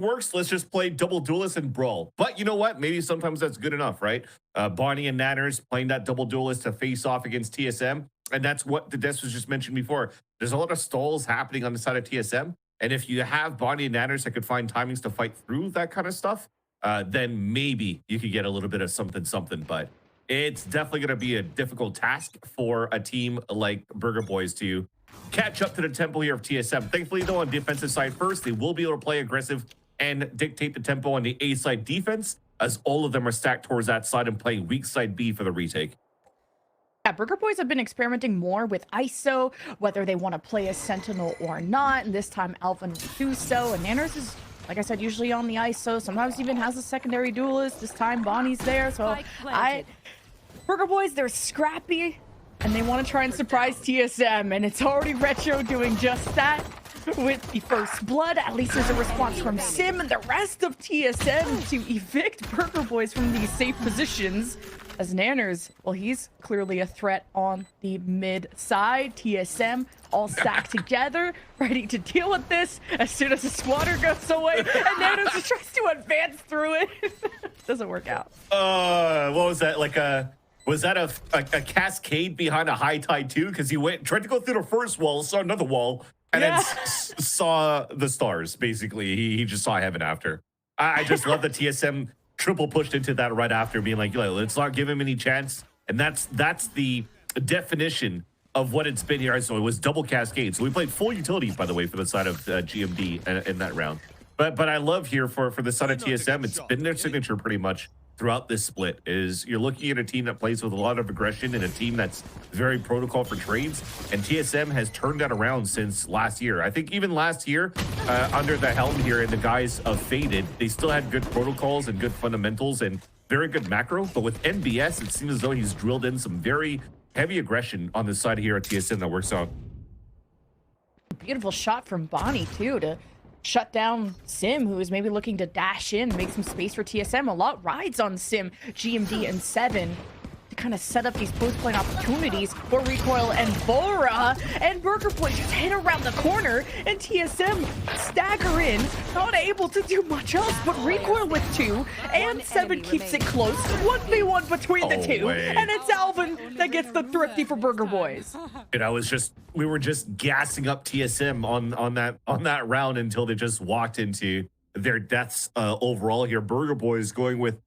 works. Let's just play double duelist and brawl. But you know what? Maybe sometimes that's good enough, right? Bonnie and Nanners playing that double duelist to face off against TSM. And that's what the desk was just mentioned before. There's a lot of stalls happening on the side of TSM. And if you have Bonnie and Nanners that could find timings to fight through that kind of stuff, then maybe you could get a little bit of something. But it's definitely going to be a difficult task for a team like Burger Boys to catch up to the tempo here of TSM. Thankfully, though, on defensive side first, they will be able to play aggressive and dictate the tempo on the A side defense, as all of them are stacked towards that side and playing weak side B for the retake. Yeah, Burger Boys have been experimenting more with ISO, whether they want to play a Sentinel or not. And this time, Alvin will do so. And Nanners is, like I said, usually on the ISO. Sometimes even has a secondary duelist. This time, Bonnie's there. So Burger Boys, they're scrappy. And they want to try and surprise TSM. And it's already Retro doing just that with the first blood. At least there's a response from Sim and the rest of TSM to evict Burger Boys from these safe positions. As Nanners, well, he's clearly a threat on the mid side. TSM all stacked together, ready to deal with this as soon as the swatter goes away. And Nanners just tries to advance through it. Doesn't work out. What was that? Like was that a cascade behind a high tide too? Because he tried to go through the first wall, saw another wall, and then saw the stars. Basically, he just saw heaven after. I just love the TSM triple pushed into that right after, being like, let's not give him any chance. And that's the definition of what it's been here. So it was double cascade. So we played full utility, by the way, for the side of GMD in that round. But I love here for the side of TSM, it's been their signature pretty much throughout this split. Is you're looking at a team that plays with a lot of aggression and a team that's very protocol for trades, and TSM has turned that around since last year. I think even last year, under the helm here and the guys of Faded, they still had good protocols and good fundamentals and very good macro, but with NBS, it seems as though he's drilled in some very heavy aggression on the side here at TSM that works out. Beautiful shot from Bonnie too to shut down Sim, who is maybe looking to dash in, make some space for TSM. A lot rides on Sim, GMD, and 7 to kind of set up these post-playing opportunities for Recoil and Bora. And Burger Boy just hit around the corner, and TSM stagger in, not able to do much else, but Recoil with 2, and 7 keeps it close. 1v1 between the two, and it's Alvin that gets the thrifty for Burger Boys. And we were just gassing up TSM on that round until they just walked into their deaths overall here. Burger Boys going with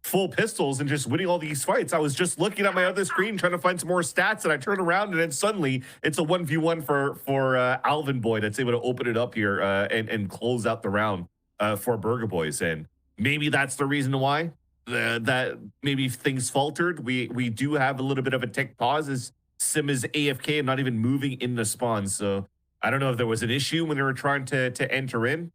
full pistols and just winning all these fights. I was just looking at my other screen trying to find some more stats, and I turn around and then suddenly it's a 1v1 for Alvin Boy that's able to open it up here and close out the round for Burger Boys. And maybe that's the reason why that maybe things faltered. We do have a little bit of a tech pause as Sim is AFK and not even moving in the spawn. So I don't know if there was an issue when they were trying to enter in,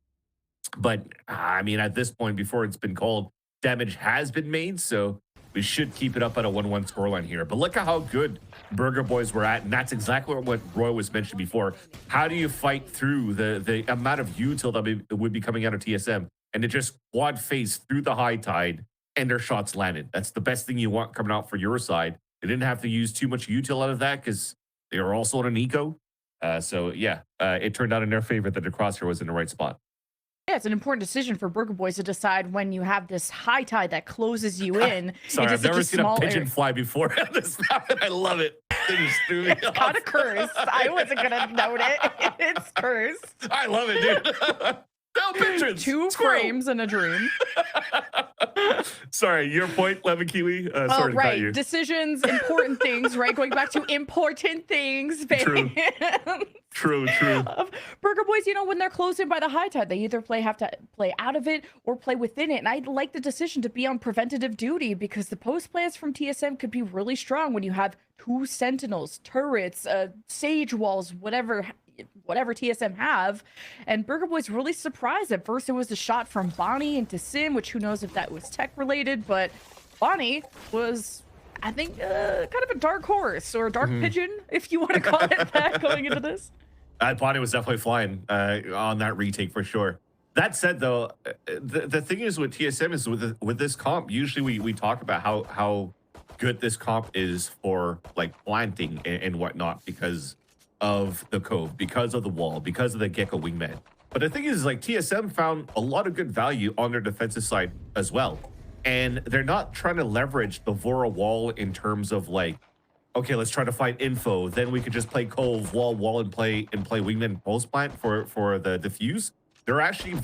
but I mean, at this point, before it's been called, damage has been made, so we should keep it up at a 1-1 scoreline here. But look at how good Burger Boys were at, and that's exactly what Roy was mentioned before. How do you fight through the amount of util that would be coming out of TSM, and it just quad face through the high tide, and their shots landed? That's the best thing you want coming out for your side. They didn't have to use too much util out of that because they were also on an eco. So yeah, it turned out in their favor that the crosshair was in the right spot. Yeah, it's an important decision for Burger Boys to decide when you have this high tide that closes you in. Sorry, I've never seen a pigeon fly before. I love it. They just threw me it's kind of cursed. I wasn't going to note it. It's cursed. I love it, dude. No pigeons. 2 frames in a dream. Sorry, your point, Lemon Kiwi. Sorry to cut you. Decisions, important things, right? Going back to important things, baby. True. Burger Boys, you know, when they're closed in by the high tide, they either have to play out of it or play within it. And I like the decision to be on preventative duty because the post plans from TSM could be really strong when you have 2 sentinels, turrets, sage walls, whatever TSM have. And Burger Boy's really surprised. At first it was a shot from Bonnie into Sim, which who knows if that was tech related, but Bonnie was, I think, kind of a dark horse or a dark pigeon, if you want to call it that, going into this. Bonnie was definitely flying on that retake for sure. That said, though, the thing is with TSM is with this comp, usually we talk about how good this comp is for like planting and whatnot because of the cove, because of the wall, because of the Gecko wingman. But the thing is, like, TSM found a lot of good value on their defensive side as well. And they're not trying to leverage the Vora wall in terms of like, okay, let's try to find info. Then we could just play Cove, wall, and play Wingman post plant for the defuse. They're actually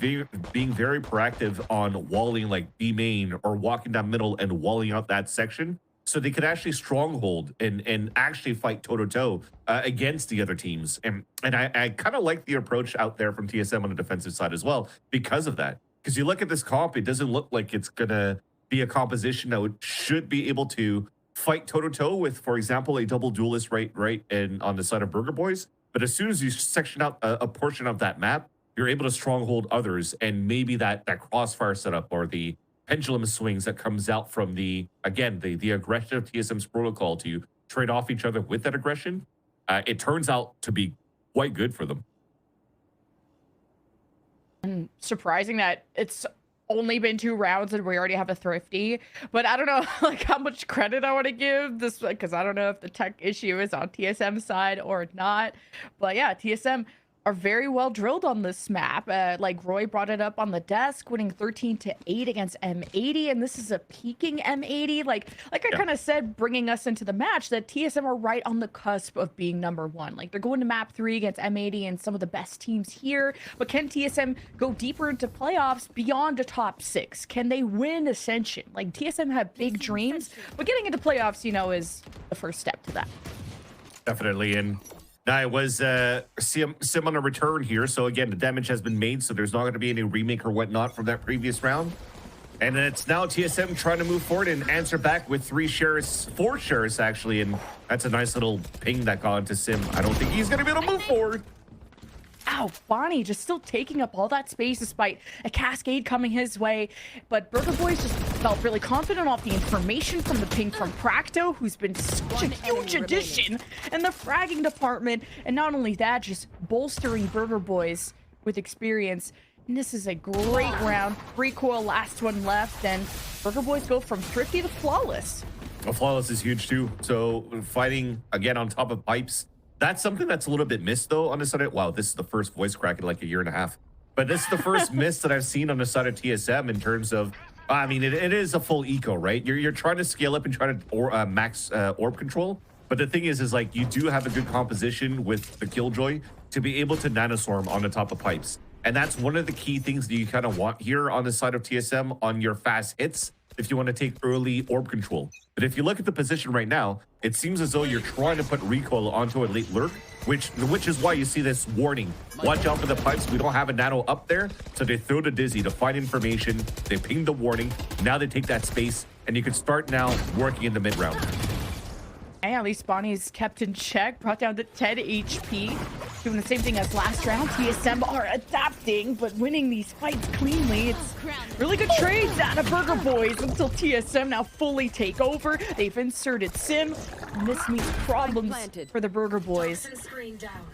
being very proactive on walling like B main or walking down middle and walling out that section, so they could actually stronghold and actually fight toe to toe against the other teams. And I kind of like the approach out there from TSM on the defensive side as well because of that. Because you look at this comp, it doesn't look like it's gonna be a composition that should be able to fight toe to toe with, for example, a double duelist right and on the side of Burger Boys. But as soon as you section out a portion of that map, you're able to stronghold others, and maybe that crossfire setup or the pendulum swings that comes out from the aggression of TSM's protocol to trade off each other with that aggression, it turns out to be quite good for them. And surprising that it's only been 2 rounds and we already have a Thrifty, but I don't know like how much credit I want to give this, because I don't know if the tech issue is on TSM side or not. But yeah, TSM are very well drilled on this map. Like Roy brought it up on the desk, winning 13-8 against M80, and this is a peaking M80. Like I kind of said, bringing us into the match, that TSM are right on the cusp of being #1. Like they're going to map 3 against M80 and some of the best teams here. But can TSM go deeper into playoffs beyond the top 6? Can they win Ascension? Like TSM have big dreams, but getting into playoffs, you know, is the first step to that. Definitely. And now it was Sim on a return here. So again, the damage has been made, so there's not going to be any remake or whatnot from that previous round. And then it's now TSM trying to move forward and answer back with 4 Sheriffs actually. And that's a nice little ping that got into Sim. I don't think he's going to be able to move forward. Ow, Bonnie just still taking up all that space despite a cascade coming his way. But Burger Boys just felt really confident off the information from the ping from Practo, who's been such a huge addition in the fragging department. And not only that, just bolstering Burger Boys with experience. And this is a great round. Recoil, last one left, and Burger Boys go from thrifty to flawless. Well, flawless is huge too. So fighting again on top of pipes. That's something that's a little bit missed, though, on the side of... Wow, this is the first voice crack in like a year and a half. But this is the first miss that I've seen on the side of TSM in terms of... I mean, it is a full eco, right? You're trying to scale up and try to max orb control. But the thing is like, you do have a good composition with the Killjoy to be able to nanoswarm on the top of pipes. And that's one of the key things that you kind of want here on the side of TSM on your fast hits, if you want to take early orb control. But if you look at the position right now, it seems as though you're trying to put recoil onto a late lurk, which is why you see this warning. Watch out for the pipes. We don't have a nano up there. So they throw the Dizzy to find information. They ping the warning. Now they take that space, and you can start now working in the mid round. And at least Bonnie's kept in check, brought down to 10 HP. Doing the same thing as last round. TSM are adapting, but winning these fights cleanly. It's really good trades out of Burger Boys until TSM now fully take over. They've inserted Sim, and this means problems for the Burger Boys.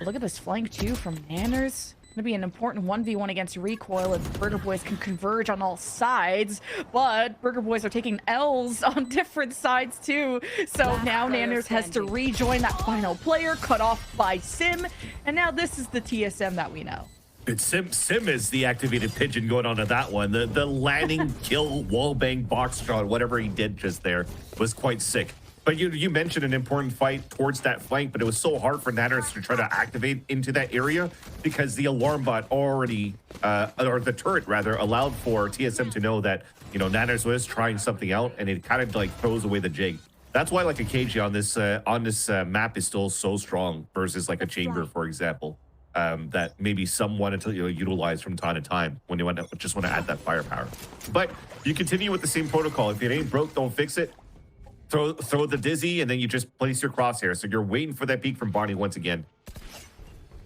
Look at this flank too from Nanners. Gonna be an important 1v1 against Recoil if Burger Boys can converge on all sides, but Burger Boys are taking L's on different sides too. So now Nanners has to rejoin that final player, cut off by Sim, and now this is the TSM that we know. It's Sim is the activated pigeon going on to that one. The landing kill wallbang box shot, whatever he did just there, was quite sick. But you mentioned an important fight towards that flank, but it was so hard for Nanners to try to activate into that area because the alarm bot already, or the turret rather, allowed for TSM to know that, you know, Nanners was trying something out, and it kind of like throws away the jig. That's why like a KG on this map is still so strong versus like a chamber, for example, that maybe someone to utilize from time to time when they just want to add that firepower. But you continue with the same protocol. If it ain't broke, don't fix it. Throw the Dizzy, and then you just place your crosshair. So you're waiting for that peek from Bonnie once again.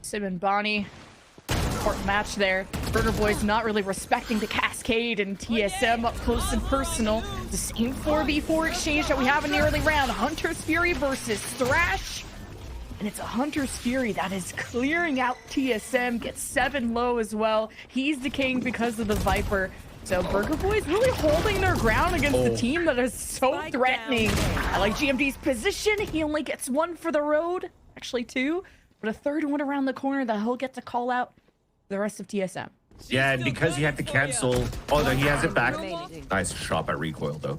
Sim and Bonnie, important match there. Burger Boys not really respecting the cascade, and TSM up close and personal. The same 4v4 exchange that we have in the early round. Hunter's Fury versus Thrash. And it's a Hunter's Fury that is clearing out TSM, gets 7 low as well. He's the king because of the Viper. So Burger Boys really holding their ground against the team that is so threatening. I like GMD's position. He only gets 1 for the road, actually 2, but a 3rd one around the corner that he'll get to call out the rest of TSM. Yeah, and because he had to cancel. Oh, no, he has it back. Nice shot by Recoil, though.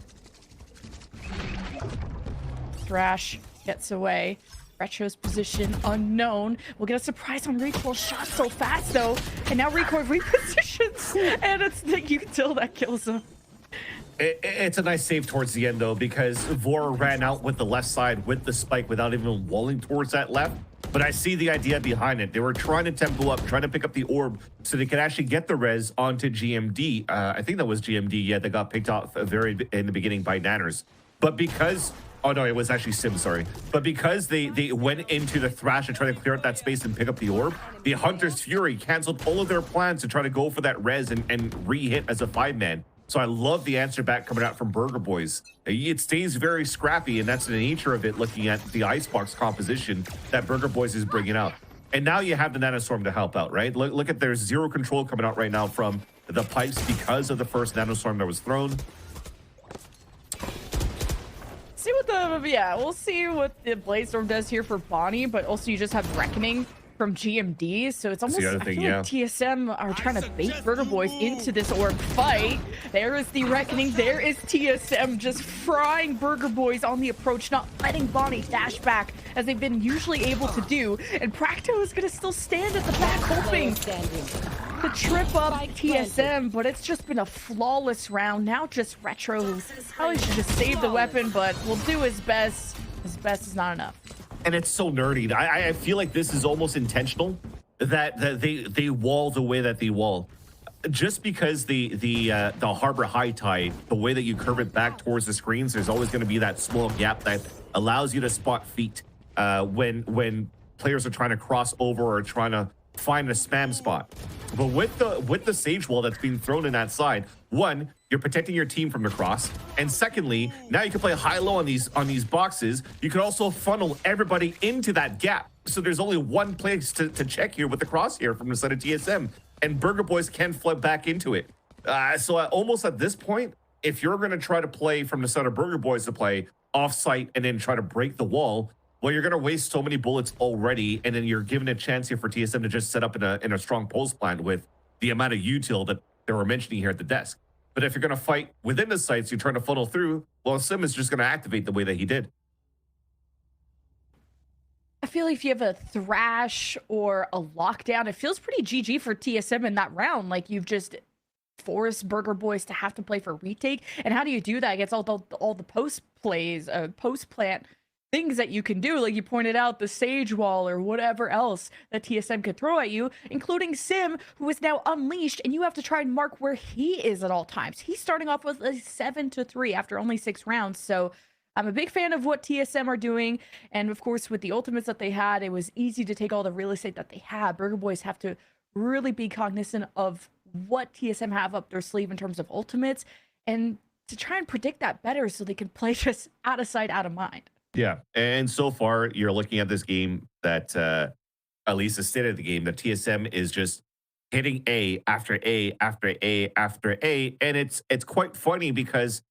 Thrash gets away. Retro's position unknown. We'll get a surprise on Recoil. Shot so fast, though. And now Recoil repositions. And it's you can tell that kills him. It's a nice save towards the end, though, because Vor ran out with the left side with the spike without even walling towards that left. But I see the idea behind it. They were trying to tempo up, trying to pick up the orb so they could actually get the res onto GMD. I think that was GMD, yeah, that got picked off very in the beginning by Nanners. But because, oh no, it was actually Sim, sorry. But because they went into the Thrash to try to clear out that space and pick up the orb, the Hunter's Fury canceled all of their plans to try to go for that res and re-hit as a 5-man. So I love the answer back coming out from Burger Boys. It stays very scrappy, and that's the nature of it, looking at the Icebox composition that Burger Boys is bringing out. And now you have the Nanostorm to help out, right? Look at there's zero control coming out right now from the pipes because of the first Nanostorm that was thrown. See what we'll see what the Bladestorm does here for Bonnie, but also you just have Reckoning from GMD, so it's almost like TSM are trying to bait Burger Boys into this orb fight. There is the Reckoning, there is TSM just frying Burger Boys on the approach, not letting Bonnie dash back as they've been usually able to do, and Practo is going to still stand at the back hoping to trip up TSM, but it's just been a flawless round. Now just Retro probably should just save the weapon, but will do his best. His best is not enough. And it's so nerdy. I feel like this is almost intentional that they wall the way that they wall. Just because the Harbor High Tide, the way that you curve it back towards the screens, there's always going to be that small gap that allows you to spot feet when players are trying to cross over or trying to find a spam spot. But with the Sage Wall that's being thrown in that side, one, you're protecting your team from the cross, and secondly, now you can play high-low on these boxes. You can also funnel everybody into that gap. So there's only one place to check here with the crosshair from the side of TSM, and Burger Boys can flood back into it. So almost at this point, if you're going to try to play from the side of Burger Boys to play off-site and then try to break the wall, well, you're going to waste so many bullets already, and then you're given a chance here for TSM to just set up in a strong post plan with the amount of util that they were mentioning here at the desk. But if you're going to fight within the sites, you're trying to funnel through, well, Sim is just going to activate the way that he did. I feel like if you have a Thrash or a Lockdown, it feels pretty GG for TSM in that round. Like, you've just forced Burger Boys to have to play for retake. And how do you do that against all the post plays, post plant things that you can do? Like you pointed out, the Sage Wall or whatever else that TSM could throw at you, including Sim, who is now unleashed, and you have to try and mark where he is at all times. He's starting off with a 7-3 after only 6 rounds. So I'm a big fan of what TSM are doing. And of course, with the ultimates that they had, it was easy to take all the real estate that they had. Burger Boys have to really be cognizant of what TSM have up their sleeve in terms of ultimates, and to try and predict that better so they can play just out of sight, out of mind. Yeah, and so far you're looking at this game that, at least the state of the game, that TSM is just hitting A after A after A after A, and it's quite funny because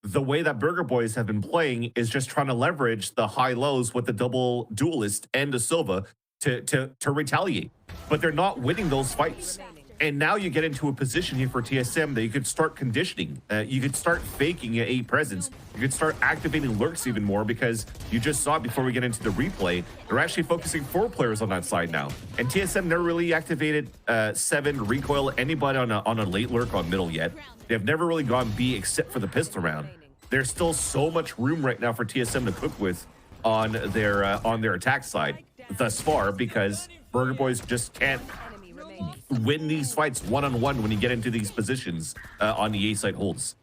the way that Burger Boys have been playing is just trying to leverage the high lows with the double duelist and the Silva to retaliate, but they're not winning those fights. And now you get into a position here for TSM that you could start conditioning. You could start faking your A presence. You could start activating lurks even more, because you just saw before we get into the replay, they're actually focusing 4 players on that side now. And TSM never really activated 7, Recoil, anybody on a late lurk on middle yet. They've never really gone B except for the pistol round. There's still so much room right now for TSM to cook with on their attack side thus far, because Burger Boys just can't win these fights one-on-one when you get into these positions on the A side holds.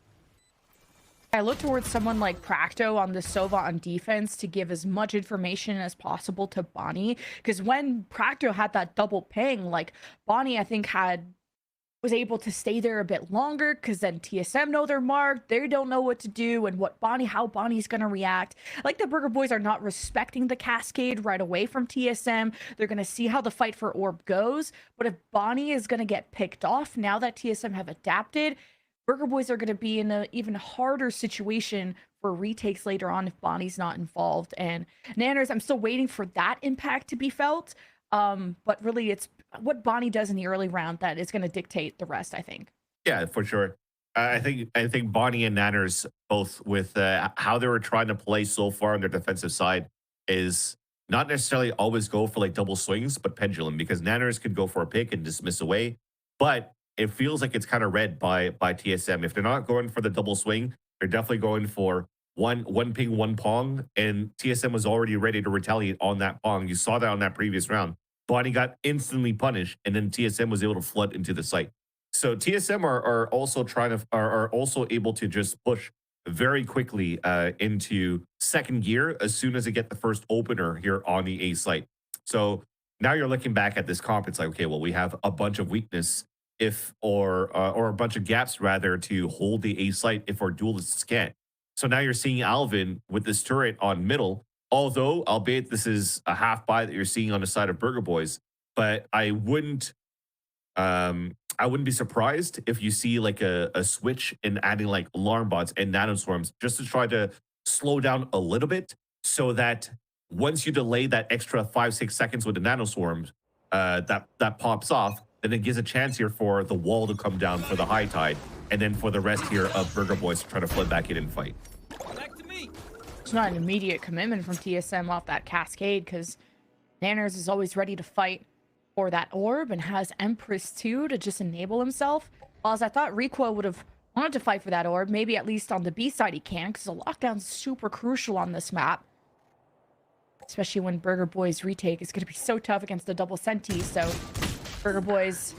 I look towards someone like Practo on the Sova on defense to give as much information as possible to Bonnie, because when Practo had that double ping, like Bonnie, I think was able to stay there a bit longer, because then TSM know they're marked, they don't know what to do and how Bonnie's gonna react. Like, the Burger Boys are not respecting the cascade right away from TSM. They're gonna see how the fight for orb goes, but if Bonnie is gonna get picked off now that TSM have adapted, Burger Boys are gonna be in an even harder situation for retakes later on if Bonnie's not involved. And Nanners, I'm still waiting for that impact to be felt. But really, what Bonnie does in the early round that is going to dictate the rest, I think. Yeah, for sure. I think Bonnie and Nanners both with how they were trying to play so far on their defensive side is not necessarily always go for like double swings, but pendulum because Nanners could go for a pick and dismiss away, but it feels like it's kind of read by TSM. If they're not going for the double swing, they're definitely going for one ping, one pong, and TSM was already ready to retaliate on that pong. You saw that on that previous round. Bonnie got instantly punished, and then TSM was able to flood into the site. So TSM are also are also able to just push very quickly into second gear as soon as they get the first opener here on the A site. So now you're looking back at this comp, it's like, okay, well, we have a bunch of weakness or a bunch of gaps rather to hold the A site if our duelists can't. So now you're seeing Alvin with this turret on middle, although albeit this is a half buy that you're seeing on the side of Burger Boys, but I wouldn't be surprised if you see like a switch in adding like alarm bots and nanoswarms just to try to slow down a little bit so that once you delay that extra 5-6 seconds with the nanoswarms, that pops off, then it gives a chance here for the wall to come down for the high tide, and then for the rest here of Burger Boys to try to flood back in and fight. Back to me. It's not an immediate commitment from TSM off that cascade because Nanners is always ready to fight for that orb and has Empress too to just enable himself. While I thought Recoil would have wanted to fight for that orb, maybe at least on the B side he can, because the lockdown's super crucial on this map. Especially when Burger Boys retake is going to be so tough against the double senti, so Burger Boys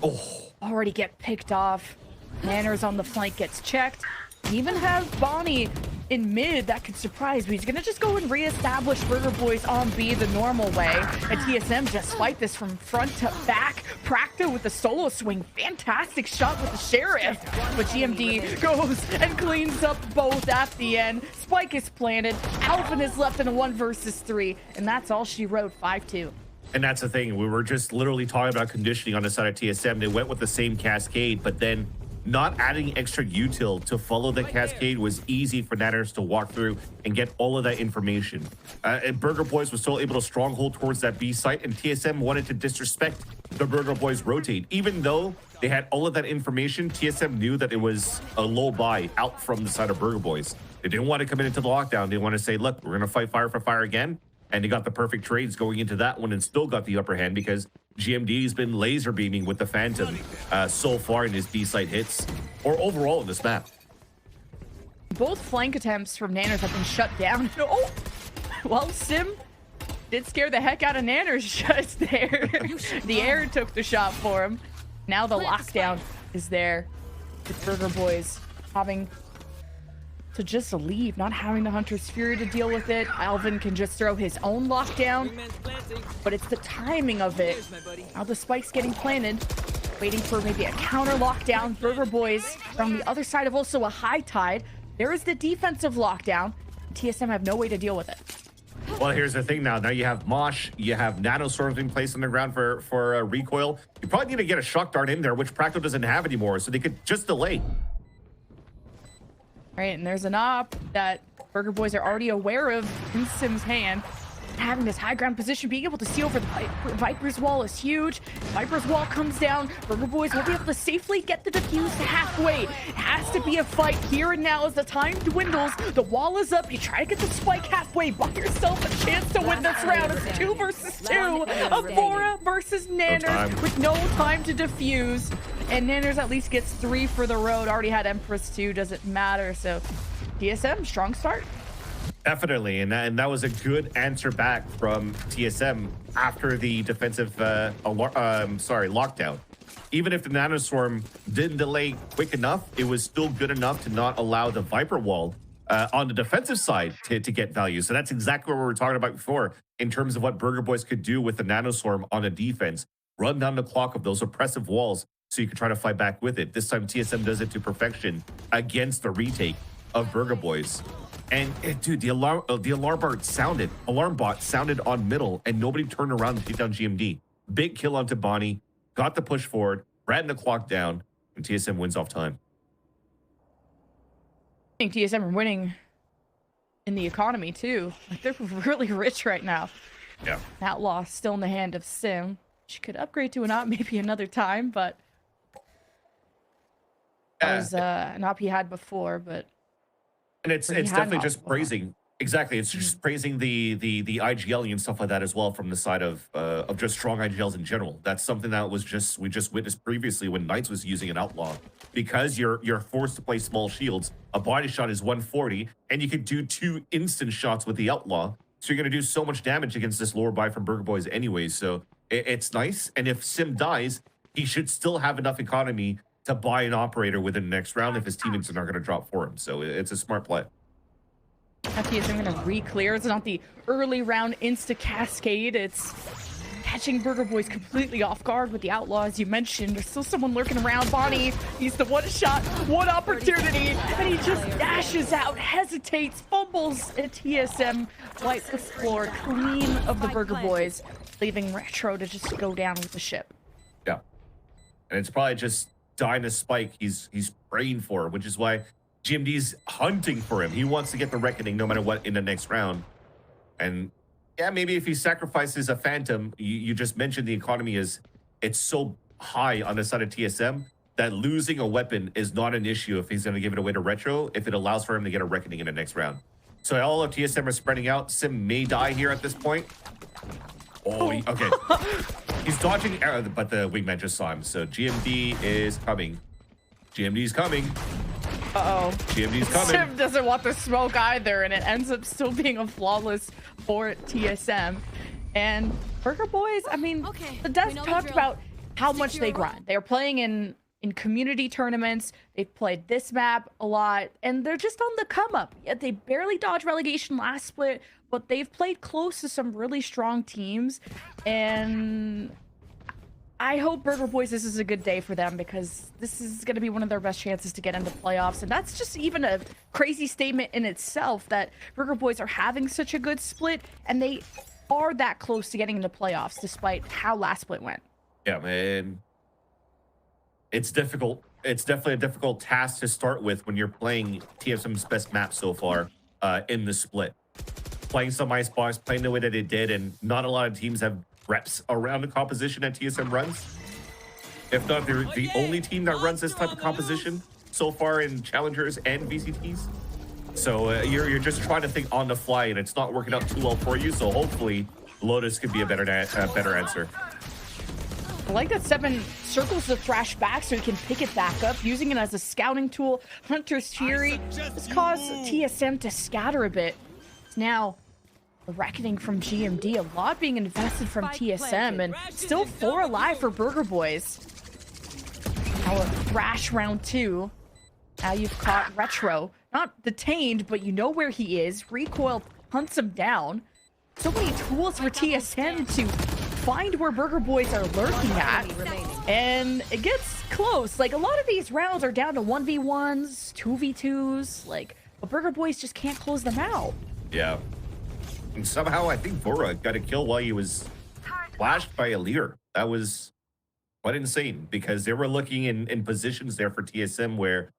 already get picked off. Nanners on the flank gets checked. You even have Bonnie in mid that could surprise me. He's gonna just go and reestablish Burger Boys on B the normal way, and TSM just fight this from front to back. Prakta with the solo swing, fantastic shot with the Sheriff, but GMD goes and cleans up both at the end. Spike is planted, Alvin is left in a 1 versus 3, and that's all she wrote. 5-2. And that's the thing, we were just literally talking about conditioning on the side of TSM. They went with the same cascade, but then not adding extra util to follow the cascade was easy for Nanners to walk through and get all of that information. And Burger Boys was still able to stronghold towards that B site, and TSM wanted to disrespect the Burger Boys rotate. Even though they had all of that information, TSM knew that it was a low buy out from the side of Burger Boys. They didn't want to come into the lockdown. They want to say, look, we're going to fight fire for fire again. And they got the perfect trades going into that one and still got the upper hand because GMD's been laser beaming with the Phantom so far in his B-site hits, or overall in this map. Both flank attempts from Nanners have been shut down. Oh! Well, Sim did scare the heck out of Nanners just there. The air took the shot for him. Now the lockdown is there with Burger Boys having to just leave, not having the Hunter's Fury to deal with it. Alvin can just throw his own lockdown, but it's the timing of it. Now the spike's getting planted, waiting for maybe a counter lockdown. Burger Boys from the other side of also a high tide. There is the defensive lockdown. TSM have no way to deal with it. Well, here's the thing now. Now you have Mosh, you have nanoswarms being placed on the ground for recoil. You probably need to get a shock dart in there, which Practo doesn't have anymore, so they could just delay. Right, and there's an op that Burger Boys are already aware of in Sim's hand. Having this high ground position, being able to see over the Viper's wall is huge. Viper's wall comes down. Burger Boys will be able to safely get the defuse halfway. It has to be a fight here and now as the time dwindles. The wall is up. You try to get the spike halfway. Buy yourself a chance to win this round. It's 2 versus 2. Avora versus Nanners with no time to defuse. And Nanners at least gets 3 for the road. Already had Empress 2. Doesn't matter. So TSM, strong start. Definitely, and that was a good answer back from TSM after the defensive lockdown. Even if the nanoswarm didn't delay quick enough, it was still good enough to not allow the Viper wall on the defensive side to get value. So that's exactly what we were talking about before in terms of what Burger Boys could do with the nanoswarm on a defense. Run down the clock of those oppressive walls so you can try to fight back with it. This time TSM does it to perfection against the retake of Burger Boys. And dude, the alarm bot sounded on middle, and nobody turned around to take down GMD. Big kill onto Bonnie, got the push forward, ran the clock down, and TSM wins off time. I think TSM are winning in the economy too. Like, they're really rich right now. Yeah. That loss still in the hand of Sim. she could upgrade to an op maybe another time, but that was an op he had before, but and it's definitely just praising. Exactly, it's just praising the IGL and stuff like that as well from the side of just strong IGLs in general. That's something that we just witnessed previously when Knights was using an outlaw, because you're forced to play small shields. A body shot is 140, and you can do 2 instant shots with the outlaw. So you're gonna do so much damage against this lower buy from Burger Boys anyways. So it's nice. And if Sim dies, he should still have enough economy to buy an operator within the next round if his teammates are not gonna drop for him. So it's a smart play. TSM gonna re-clear. It's not the early round insta cascade. It's catching Burger Boys completely off guard with the outlaw, as you mentioned. There's still someone lurking around. Bonnie, he's the one shot, one opportunity, and he just dashes out, hesitates, fumbles, and TSM wipes the floor clean of the Burger Boys, leaving Retro to just go down with the ship. Yeah, and it's probably just Dyna Spike he's praying for, which is why GMD's hunting for him. He wants to get the Reckoning no matter what in the next round. And yeah, maybe if he sacrifices a Phantom, you just mentioned the economy it's so high on the side of TSM that losing a weapon is not an issue if he's going to give it away to Retro, if it allows for him to get a Reckoning in the next round. So all of TSM are spreading out. Sim may die here at this point. Oh, okay. He's dodging, but the wingman just saw him. So GMD is coming. GMD's coming. Uh-oh. GMD's coming. Sim doesn't want the smoke either, and it ends up still being a flawless for TSM. And Burger Boys, I mean, the devs talked about how much they grind. They're playing in community tournaments. They've played this map a lot, and they're just on the come up. Yet they barely dodged relegation last split, but they've played close to some really strong teams. And I hope Burger Boys, this is a good day for them, because this is going to be one of their best chances to get into playoffs. And that's just even a crazy statement in itself, that Burger Boys are having such a good split and they are that close to getting into playoffs despite how last split went. Yeah, man. It's difficult. It's definitely a difficult task to start with when you're playing TSM's best map so far in the split. Playing some Icebox, playing the way that it did, and not a lot of teams have reps around the composition that TSM runs. If not, they're the only team that runs this type of composition so far in Challengers and VCTs. So you're just trying to think on the fly, and it's not working out too well for you. So hopefully Lotus could be a better answer. I like that 7 circles the Thrash back so he can pick it back up, using it as a scouting tool. Hunter's Fury has caused TSM to scatter a bit. Now the Reckoning from GMD, a lot being invested from TSM, and still 4 alive for Burger Boys. Now a Thrash round 2. Now you've caught Retro. Not detained, but you know where he is. Recoil hunts him down. So many tools for TSM to find where Burger Boys are lurking at. And it gets close. Like, a lot of these rounds are down to 1v1s, 2v2s. Like, but Burger Boys just can't close them out. Yeah. And somehow I think Vora got a kill while he was flashed by a leader. That was quite insane, because they were looking in positions there for TSM where,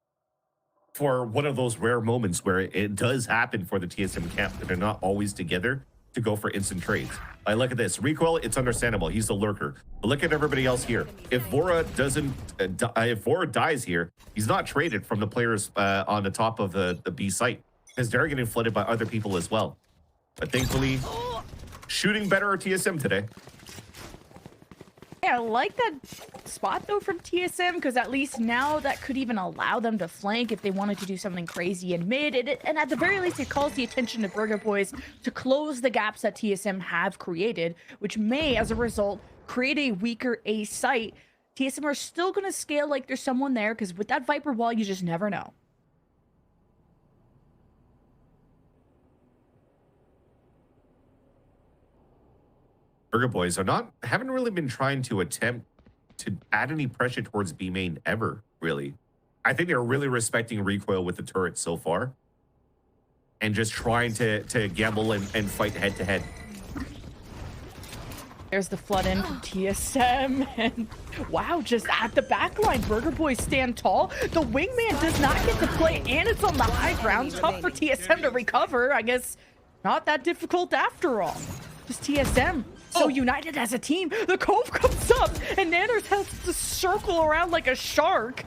for one of those rare moments where it does happen for the TSM camp, that they're not always together to go for instant trades. I look at this. Recoil, it's understandable. He's the lurker. But look at everybody else here. If Vora doesn't, if Vora dies here, he's not traded from the players on the top of the B site, because they're getting flooded by other people as well. But thankfully, shooting better at TSM today. Yeah, I like that spot though from TSM, because at least now that could even allow them to flank if they wanted to do something crazy in mid. And at the very least, it calls the attention to Burger Boys to close the gaps that TSM have created, which may, as a result, create a weaker A site. TSM are still going to scale like there's someone there, because with that Viper wall, you just never know. Burger Boys haven't really been trying to attempt to add any pressure towards B main ever, really. I think they're really respecting Recoil with the turret so far, and just trying to gamble and fight head to head. There's the flood in from TSM, and wow, just at the back line, Burger Boys stand tall. The wingman does not get to play, and it's on the high ground. Tough for TSM to recover. I guess not that difficult after all. Just TSM so united as a team. The Cove comes up, and Nanners has to circle around like a shark.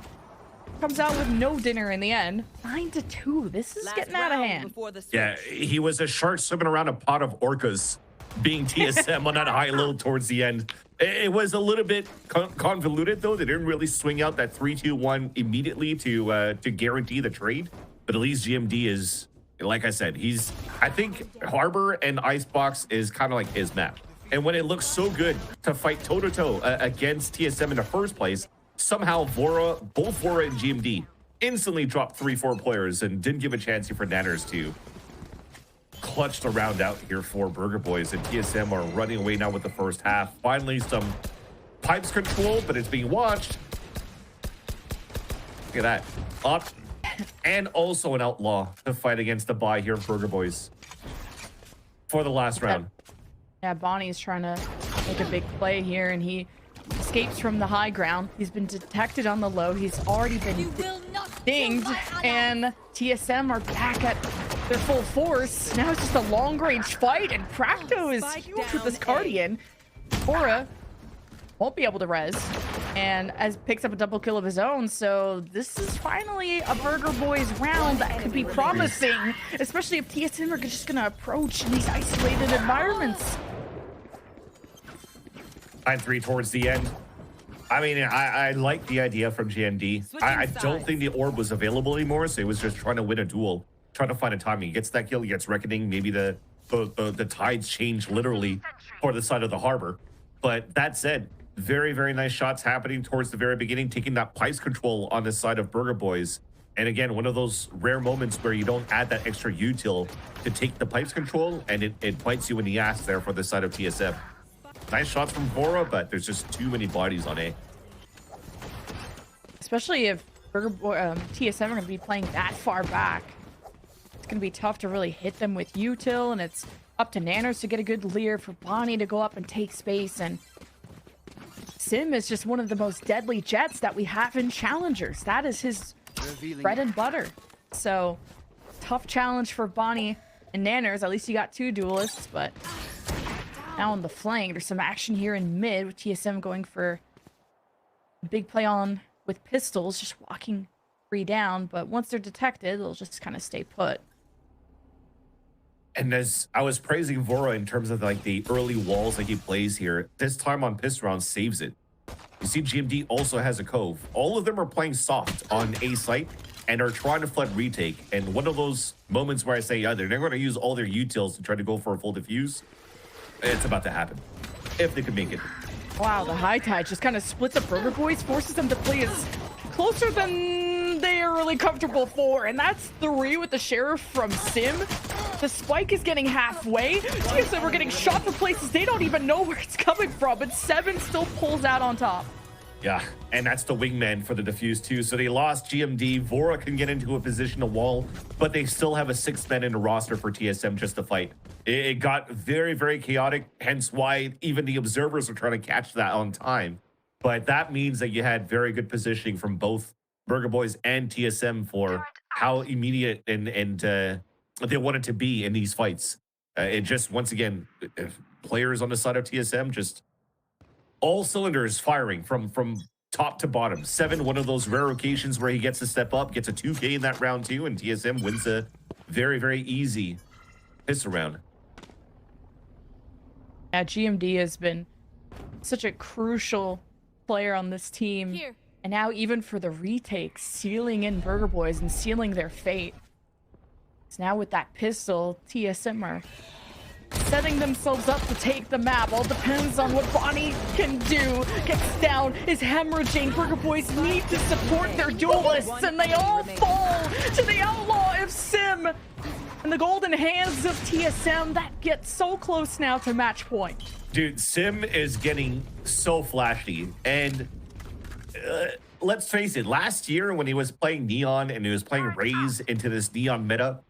Comes out with no dinner in the end. 9-2. This is getting out of hand. Yeah, he was a shark swimming around a pot of orcas, being TSM on that high low towards the end. It was a little bit convoluted, though. They didn't really swing out that 3-2-1 immediately to guarantee the trade. But at least GMD is, like I said, I think Harbor and Icebox is kind of like his map. And when it looks so good to fight toe-to-toe against TSM in the first place, somehow both Vora and GMD instantly dropped 3-4 players and didn't give a chance here for Nanners to clutch the round out here for Burger Boys. And TSM are running away now with the first half. Finally, some pipes control, but it's being watched. Look at that. Up and also an outlaw to fight against the buy here, Burger Boys, for the last round. Yeah, Bonnie's trying to make a big play here, and he escapes from the high ground. He's been detected on the low. He's already been dinged, and TSM are back at their full force. Now it's just a long-range fight, and Practo is huge with this Guardian. Bora won't be able to res, and as picks up a double kill of his own. So this is finally a Burger Boys round that could be promising, especially if TSM are just gonna approach in these isolated environments. 9-3 towards the end. I mean, I like the idea from GMD. I don't think the orb was available anymore, so he was just trying to win a duel, trying to find a timing. He gets that kill, he gets Reckoning. Maybe the tides change literally for the side of the Harbor. But that said, very, very nice shots happening towards the very beginning, taking that pipes control on the side of Burger Boys. And again, one of those rare moments where you don't add that extra util to take the pipes control, and it bites you in the ass there for the side of TSM. Nice shots from Vora, but there's just too many bodies on A. Especially if TSM are going to be playing that far back. It's going to be tough to really hit them with util, and it's up to Nanners to get a good leer for Bonnie to go up and take space. And Sim is just one of the most deadly jets that we have in Challengers. That is his bread and butter. So, tough challenge for Bonnie and Nanners. At least you got 2 duelists, but now on the flank, there's some action here in mid with TSM going for a big play on with pistols, just walking 3 down. But once they're detected, they'll just kind of stay put. And as I was praising Vora in terms of like the early walls that he plays here, this time on pistol round saves it. You see GMD also has a Cove. All of them are playing soft on A site and are trying to flood retake. And one of those moments where I say, yeah, they're going to use all their utils to try to go for a full defuse. It's about to happen, if they can make it. Wow, the high tide just kind of splits up Burger Boys, forces them to play as closer than they are really comfortable for. And that's 3 with the Sheriff from Sim. The spike is getting halfway. TSM are getting shot from places they don't even know where it's coming from, but 7 still pulls out on top. Yeah, and that's the wingman for the defuse too. So they lost GMD. Vora can get into a position to wall, but they still have a 6 men in the roster for TSM just to fight. It got very, very chaotic, hence why even the observers are trying to catch that on time. But that means that you had very good positioning from both Burger Boys and TSM for how immediate and they wanted to be in these fights. It just, once again, players on the side of TSM just all cylinders firing from top to bottom. 7, one of those rare occasions where he gets to step up, gets a 2K in that round too, and TSM wins a very, very easy pistol round. Yeah, GMD has been such a crucial player on this team. And now even for the retakes, sealing in Burger Boys and sealing their fate. So now with that pistol, TSM are setting themselves up to take the map. All depends on what Bonnie can do. Gets down, is hemorrhaging. Burger Boys need to support their duelists, and they all fall to the outlaw of Sim. And the golden hands of TSM that get so close now to match point. Dude, Sim is getting so flashy. And let's face it, last year when he was playing Neon and he was playing Raze into this Neon meta,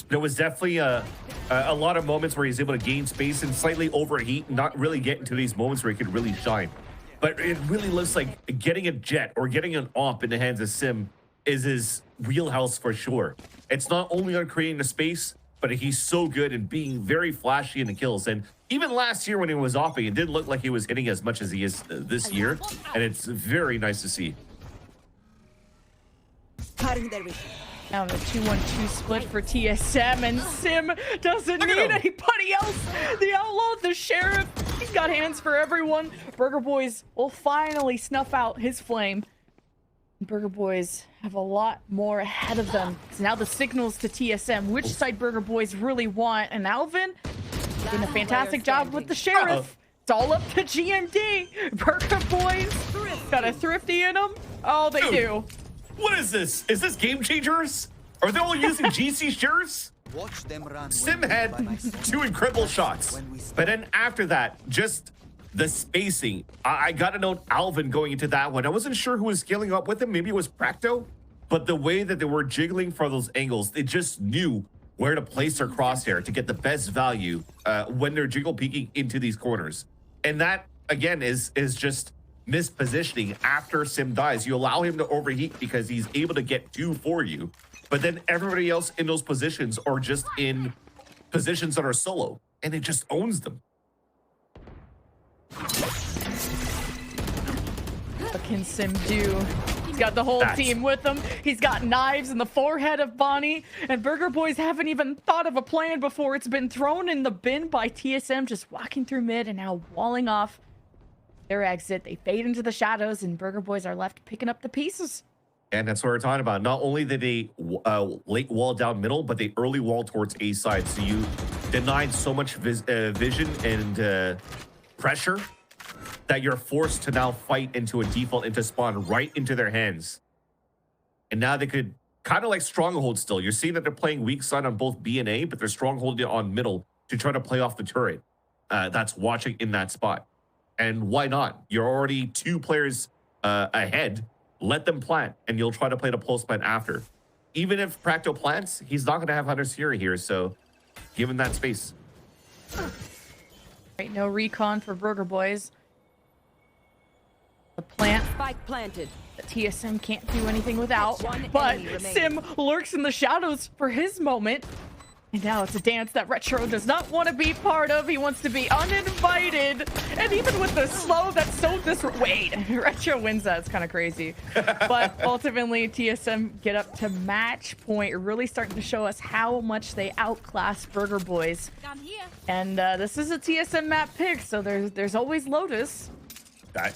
there was definitely a lot of moments where he's able to gain space and slightly overheat and not really get into these moments where he could really shine. But it really looks like getting a jet or getting an AWP in the hands of Sim is his wheelhouse for sure. It's not only on creating the space, but he's so good in being very flashy in the kills. And even last year when he was offing, it didn't look like he was hitting as much as he is this year. And it's very nice to see. Now the 2-1-2 split for TSM, and Sim doesn't need anybody else. The Outlaw, the Sheriff, he's got hands for everyone. Burger Boys will finally snuff out his flame. Burger Boys have a lot more ahead of them. So now the signals to TSM, which side Burger Boys really want. And Alvin doing a fantastic job with the Sheriff. It's all up to GMD. Burger Boys got a thrifty in them. Oh, they do. What is this? Is this Game Changers? Are they all using GC shares? Sim had 2 incredible shots. But then after that, just the spacing. I got to note Alvin going into that one. I wasn't sure who was scaling up with him. Maybe it was Practo. But the way that they were jiggling for those angles, they just knew where to place their crosshair to get the best value when they're jiggle peeking into these corners. And that, again, is just mispositioning after Sim dies. You allow him to overheat because he's able to get 2 for you, but then everybody else in those positions are just in positions that are solo, and it just owns them. What can Sim do? He's got the whole team with him. He's got knives in the forehead of Bonnie, and Burger Boys haven't even thought of a plan before it's been thrown in the bin by TSM, just walking through mid and now walling off their exit. They fade into the shadows, and Burger Boys are left picking up the pieces. And that's what we're talking about. Not only did they late wall down middle, but they early wall towards A side. So you denied so much vision and pressure that you're forced to now fight into a default into spawn right into their hands. And now they could kind of like stronghold still. You're seeing that they're playing weak side on both B and A, but they're strongholding on middle to try to play off the turret that's watching in that spot. And why not? You're already 2 players ahead. Let them plant, and you'll try to play the pulse plant after. Even if Practo plants, he's not going to have Hunter's Fury here, so give him that space. Right, no recon for Burger Boys. The plant spike planted. The TSM can't do anything without, but Sim lurks in the shadows for his moment. And now it's a dance that Retro does not want to be part of. He wants to be uninvited. And even with the slow, that's so wait, Retro wins that. It's kind of crazy. But ultimately, TSM get up to match point, really starting to show us how much they outclass Burger Boys. And this is a TSM map pick, so there's always Lotus.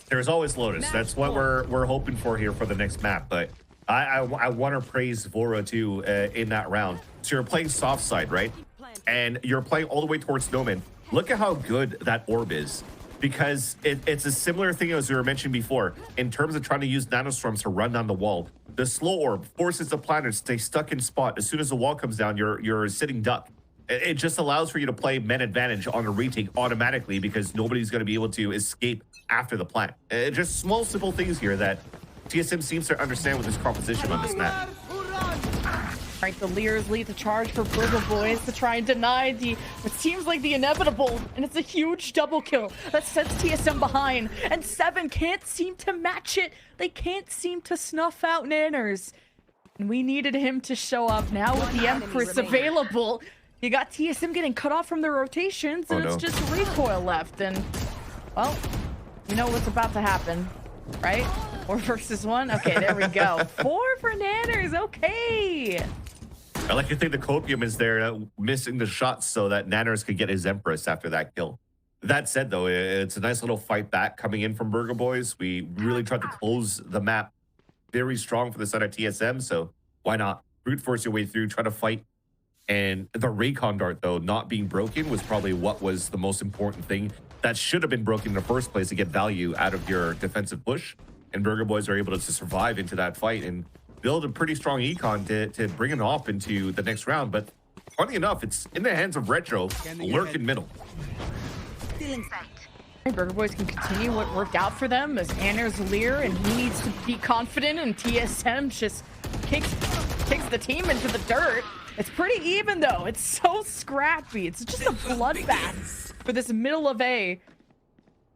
There's always Lotus. That's what we're hoping for here for the next map. But I want to praise Vora too in that round. So you're playing soft side, right? And you're playing all the way towards Snowman. Look at how good that orb is, because it's a similar thing as we were mentioning before in terms of trying to use nanostorms to run down the wall. The slow orb forces the planner to stay stuck in spot. As soon as the wall comes down, you're a sitting duck. It just allows for you to play men advantage on a retake automatically because nobody's going to be able to escape after the plant. Just small, simple things here that TSM seems to understand with this composition on this map. Right, the Leers lead the charge for Burger Boys to try and deny what seems like the inevitable, and it's a huge double kill that sets TSM behind, and Seven can't seem to match it. They can't seem to snuff out Nanners, and we needed him to show up. Now with the Empress available, you got TSM getting cut off from their rotations, and it's just recoil left, and well, you know what's about to happen, right? 4 versus 1. Okay, there we go. 4 for Nanners. Okay. I like to think the Copium is there missing the shots so that Nanners could get his Empress after that kill. That said, though, it's a nice little fight back coming in from Burger Boys. We really tried to close the map very strong for the side of TSM, so why not? Brute force your way through, try to fight. And the Raycon dart, though, not being broken was probably what was the most important thing. That should have been broken in the first place to get value out of your defensive push. And Burger Boys are able to survive into that fight and build a pretty strong econ to bring it off into the next round. But funny enough, it's in the hands of Retro, lurk in middle. Burger Boys can continue what worked out for them as Anner's Lear, and he needs to be confident, and TSM just kicks the team into the dirt. It's pretty even, though. It's so scrappy. It's just a bloodbath for this middle of A.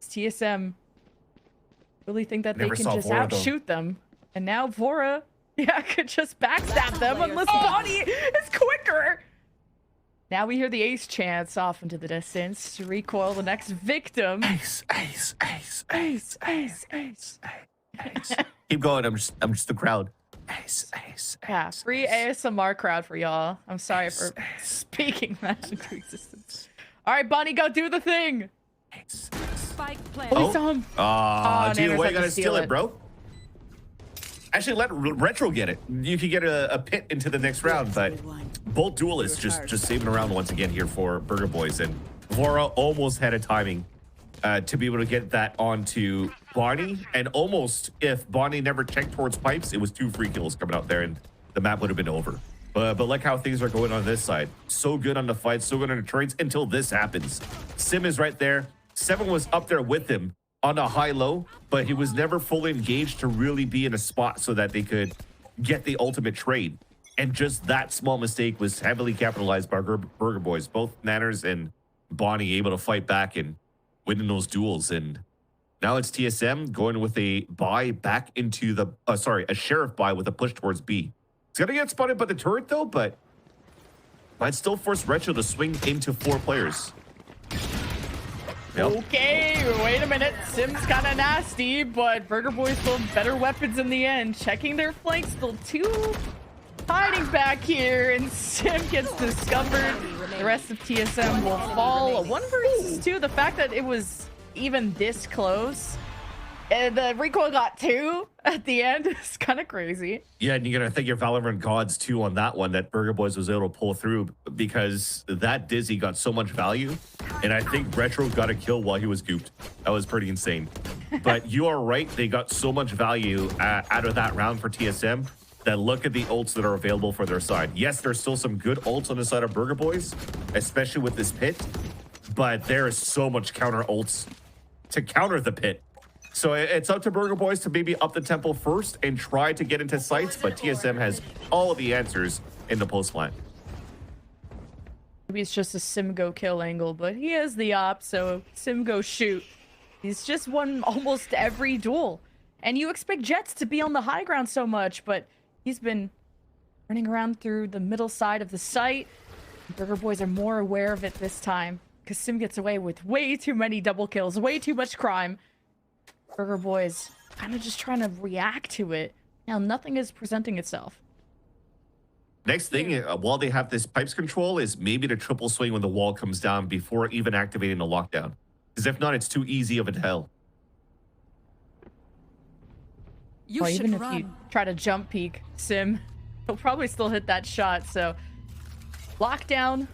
TSM really think that they can just outshoot them. And now Vora, could just backstab them unless Bonnie is quicker. Now we hear the ace chants off into the distance to recoil the next victim. Ace, ace, ace, ace, Ace, ace. ace. Keep going. I'm just the crowd. Ace, ace, Yeah, ace, free ace. ASMR crowd for y'all. I'm sorry for speaking that into existence. All right, Bonnie, go do the thing. Ace. Spike play. Oh, we saw him. Aw, dude, Nanners why had you to gotta steal it, bro? Actually, let Retro get it. You could get a pit into the next round, but both duelists just saving around once again here for Burger Boys. And Vora almost had a timing to be able to get that onto Bonnie. And almost, if Bonnie never checked towards pipes, it was 2 free kills coming out there and the map would have been over. But look how things are going on this side. So good on the fight, so good on the trades until this happens. Sim is right there. Seven was up there with him on a high-low, but he was never fully engaged to really be in a spot so that they could get the ultimate trade. And just that small mistake was heavily capitalized by Burger Boys. Both Nanners and Bonnie able to fight back and winning those duels. And now it's TSM going with a buy back into the, a sheriff buy with a push towards B. It's going to get spotted by the turret though, but might still force Retro to swing into 4 players. Yep. Okay, wait a minute. Sim's kind of nasty, but Burger Boys still have better weapons in the end. Checking their flanks, still 2 hiding back here, and Sim gets discovered. The rest of TSM will fall. A 1 versus 2. The fact that it was even this close, and the recoil got 2 at the end is kind of crazy. Yeah, and you're going to thank your Valorant gods too on that one that Burger Boys was able to pull through, because that Dizzy got so much value. And I think Retro got a kill while he was gooped. That was pretty insane. But you are right. They got so much value out of that round for TSM that look at the ults that are available for their side. Yes, there's still some good ults on the side of Burger Boys, especially with this pit. But there is so much counter ults to counter the pit. So it's up to Burger Boys to maybe up the tempo first and try to get into sites. But TSM has all of the answers in the post flank. Maybe it's just a Sim go kill angle, but he has the op, so Sim go shoot. He's just won almost every duel. And you expect Jets to be on the high ground so much, but he's been running around through the middle side of the site. Burger Boys are more aware of it this time, because Sim gets away with way too many double kills, way too much crime. Burger Boys kind of just trying to react to it. Now nothing is presenting itself. Next thing, while they have this pipes control, is maybe to triple swing when the wall comes down before even activating the lockdown. Because if not, it's too easy of a tell. You Well, should even if run. you try to jump peek Sim, he'll probably still hit that shot. So lockdown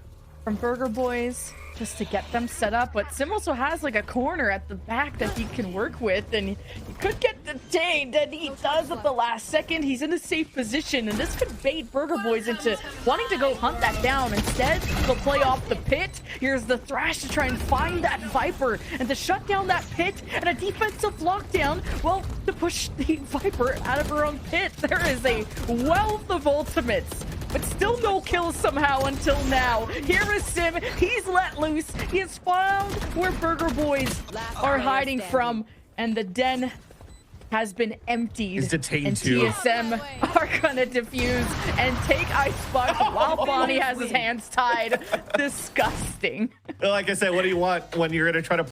from Burger Boys just to get them set up. But Sim also has like a corner at the back that he can work with, and he could get detained, and he does at the last second. He's in a safe position, and this could bait Burger Boys into wanting to go hunt that down. Instead, they'll play off the pit. Here's the Thrash to try and find that Viper and to shut down that pit, and a defensive lockdown, well, to push the Viper out of her own pit. There is a wealth of ultimates, but still no kills somehow until now. Here is Sim. He's let loose. He has found where Burger Boys are hiding from, and the den has been emptied. He's detained and too. TSM are gonna defuse and take Icebox while Bonnie has his hands tied. Disgusting. Like I said, what do you want when you're going to try to